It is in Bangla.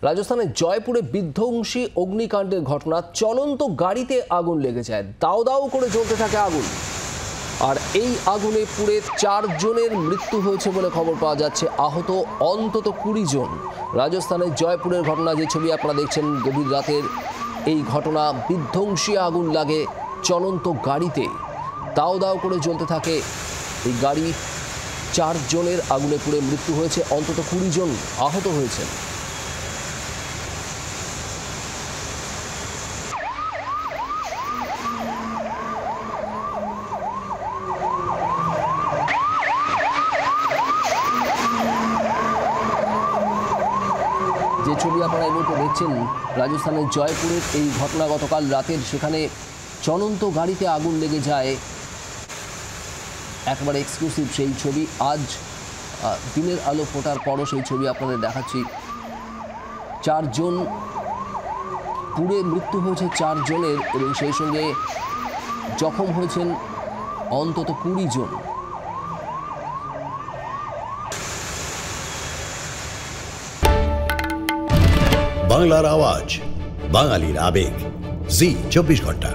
রাজস্থানের জয়পুরে বিধ্বংসী অগ্নিকাণ্ডের ঘটনা। চলন্ত গাড়িতে আগুন লেগে যায়, দাও দাও করে জ্বলতে থাকে আগুন। আর এই আগুনে পুড়ে 4 জনের মৃত্যু হয়েছে বলে খবর পাওয়া যাচ্ছে, আহত অন্তত 20 জন। রাজস্থানের জয়পুরের ঘটনা, যে ছবি আপনারা দেখছেন গভীর রাতের এই ঘটনা। বিধ্বংসী আগুন লাগে চলন্ত গাড়িতে, দাও দাও করে জ্বলতে থাকে এই গাড়ি। 4 জনের আগুনে পুড়ে মৃত্যু হয়েছে, অন্তত 20 জন আহত হয়েছেন। যে ছবি আপনারা এই মুহূর্তে দেখছেন রাজস্থানের জয়পুরের এই ঘটনা গতকাল রাতের। সেখানে চলন্ত গাড়িতে আগুন লেগে যায়, একেবারে এক্সক্লুসিভ সেই ছবি। আজ দিনের আলো ফোটার পরও সেই ছবি আপনাদের দেখাচ্ছি। 4 জন পুড়ে মৃত্যু হয়েছে 4 জনের, এবং সেই সঙ্গে জখম হয়েছেন অন্তত 20 জন। বাংলার আওয়াজ, বাঙালির আবেগ, জি 24 ঘন্টা।